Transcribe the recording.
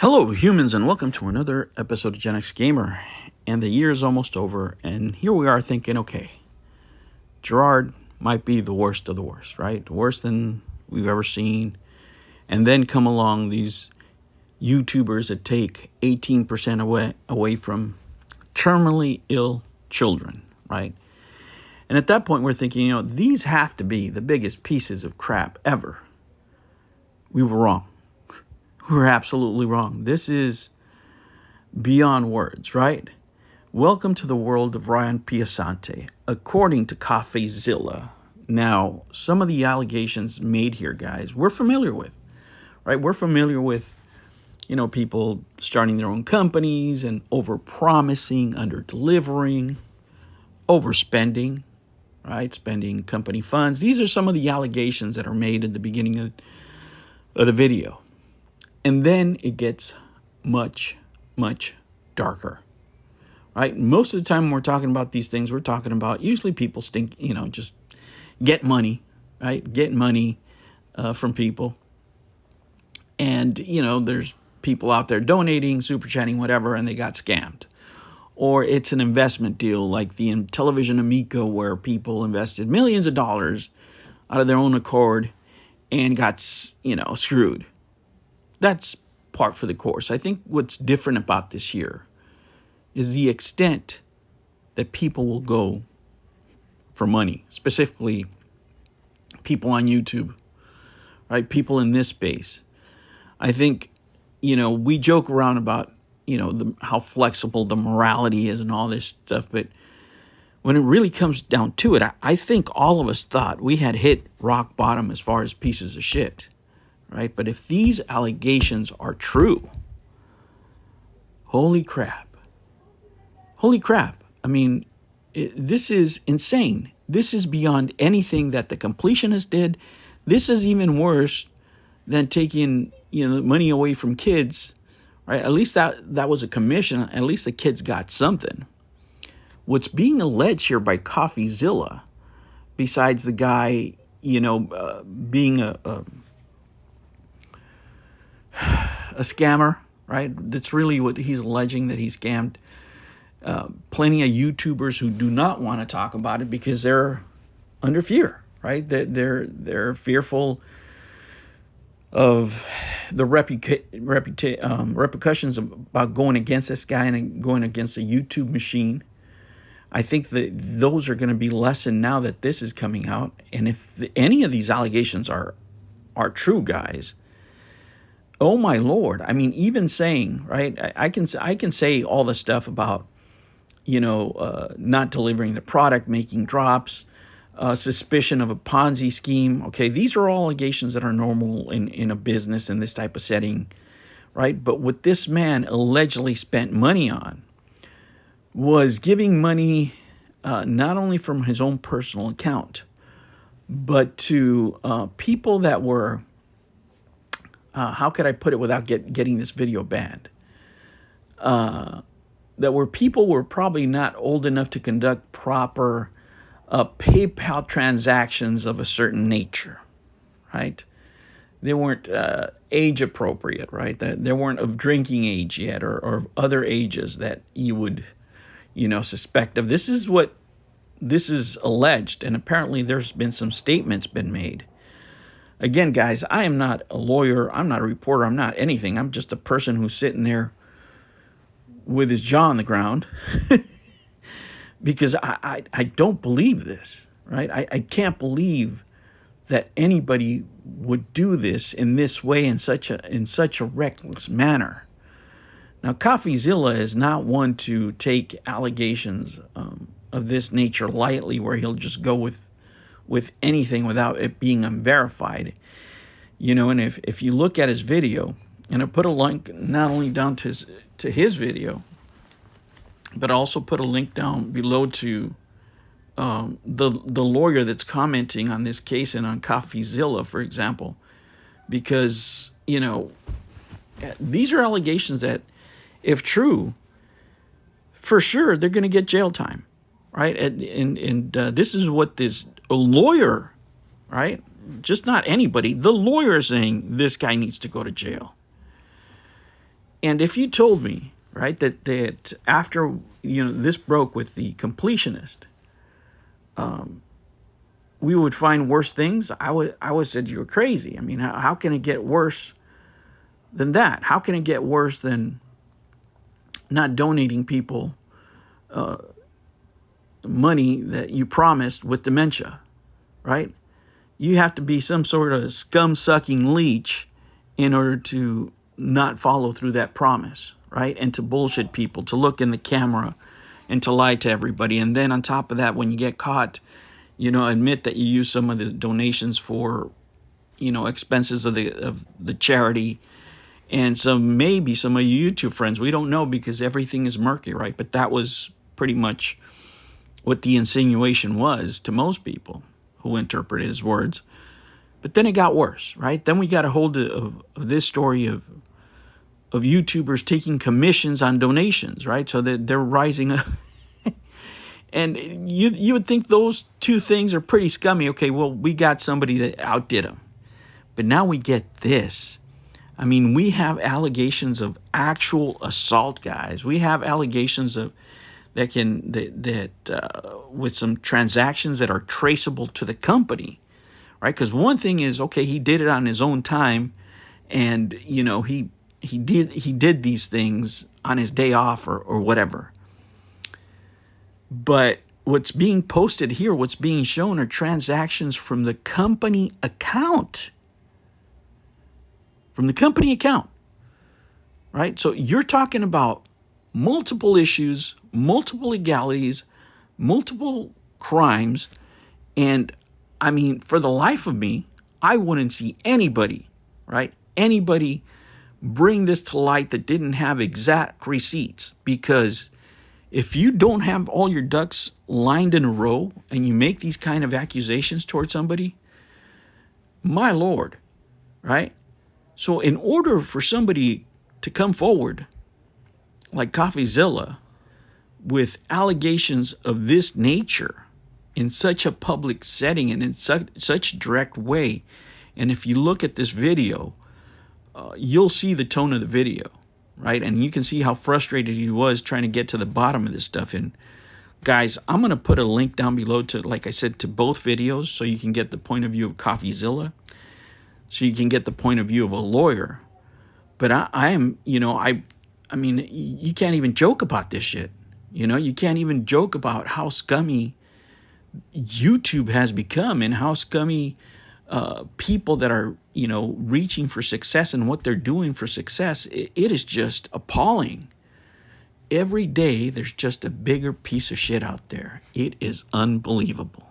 Hello, humans, and welcome to another episode of Gen X Gamer. And the year is almost over, and here we are thinking, okay, Gerard might be the worst of the worst, right? Worse than we've ever seen. And then come along these YouTubers that take 18% away from terminally ill children, right? And at that point, we're thinking, these have to be the biggest pieces of crap ever. We were wrong. We were absolutely wrong. This is beyond words, right? Welcome to the world of Ryan Piasente, according to CoffeeZilla. Now, some of the allegations made here, guys, we're familiar with, right? We're familiar with, people starting their own companies and over-promising, under-delivering, overspending, right? Spending company funds. These are some of the allegations that are made at the beginning of the video. And then it gets much, much darker, right? Most of the time when we're talking about these things, we're talking about usually people just get money, right? Get money from people. And, there's people out there donating, super chatting, whatever, and they got scammed. Or it's an investment deal like the television Amico where people invested millions of dollars out of their own accord and got, screwed. That's par for the course. I think what's different about this year is the extent that people will go for money, specifically people on YouTube, right? People in this space. I think, we joke around about, how flexible the morality is and all this stuff, but when it really comes down to it, I think all of us thought we had hit rock bottom as far as pieces of shit. Right? But if these allegations are true, holy crap. Holy crap. I mean, this is insane. This is beyond anything that the Completionist did. This is even worse than taking, money away from kids, right? At least that was a commission. At least the kids got something. What's being alleged here by CoffeeZilla, besides the guy, being a scammer, right? That's really what he's alleging, that he scammed plenty of YouTubers who do not want to talk about it because they're under fear, right? They're fearful of the repercussions about going against this guy and going against the YouTube machine. I think that those are going to be lessened now that this is coming out. And if any of these allegations are true, guys, oh my Lord! I mean, even saying, right? I can say all the stuff about, not delivering the product, making drops, suspicion of a Ponzi scheme. Okay, these are all allegations that are normal in a business in this type of setting, right? But what this man allegedly spent money on was giving money not only from his own personal account, but to people that were. How could I put it without getting this video banned? That were people were probably not old enough to conduct proper PayPal transactions of a certain nature, right? They weren't age appropriate, right? They weren't of drinking age yet or other ages that you would, suspect of. This is what this is alleged, and apparently there's been some statements been made. Again, guys, I am not a lawyer. I'm not a reporter. I'm not anything. I'm just a person who's sitting there with his jaw on the ground because I don't believe this, right? I can't believe that anybody would do this in this way in such a reckless manner. Now, CoffeeZilla is not one to take allegations of this nature lightly, where he'll just go with anything without it being unverified. And if you look at his video, and I put a link not only down to his video, but I also put a link down below to the lawyer that's commenting on this case and on CoffeeZilla, for example, because, these are allegations that, if true, for sure, they're going to get jail time, right? And this is what this lawyer, right? Just not anybody. The lawyer is saying this guy needs to go to jail. And if you told me, right, that after this broke with the Completionist, we would find worse things, I would said you were crazy. I mean, how can it get worse than that? How can it get worse than not donating people money that you promised with dementia, right? You have to be some sort of scum-sucking leech in order to not follow through that promise, right? And to bullshit people, to look in the camera and to lie to everybody. And then on top of that, when you get caught, admit that you use some of the donations for, expenses of the charity. And maybe some of your YouTube friends, we don't know because everything is murky, right? But that was pretty much what the insinuation was to most people who interpreted his words. But then it got worse, right? Then we got a hold of this story of YouTubers taking commissions on donations, right? So that they're rising up. And you would think those two things are pretty scummy. Okay, well, we got somebody that outdid them. But now we get this. I mean, we have allegations of actual assault, guys. We have allegations of with some transactions that are traceable to the company, right? Because one thing is, okay, he did it on his own time, and he did these things on his day off or whatever. But what's being posted here, what's being shown, are transactions from the company account. From the company account, right? So you're talking about multiple issues, multiple legalities, multiple crimes. And I mean, for the life of me, I wouldn't see anybody, right? Anybody bring this to light that didn't have exact receipts. Because if you don't have all your ducks lined in a row and you make these kind of accusations towards somebody, my Lord, right? So in order for somebody to come forward like CoffeeZilla with allegations of this nature in such a public setting and in such a direct way, and if you look at this video, you'll see the tone of the video, right? And you can see how frustrated he was trying to get to the bottom of this stuff. And guys, I'm going to put a link down below to, like I said, to both videos so you can get the point of view of CoffeeZilla, so you can get the point of view of a lawyer. But I mean, you can't even joke about this shit. You can't even joke about how scummy YouTube has become and how scummy people that are, reaching for success and what they're doing for success. It is just appalling. Every day, there's just a bigger piece of shit out there. It is unbelievable.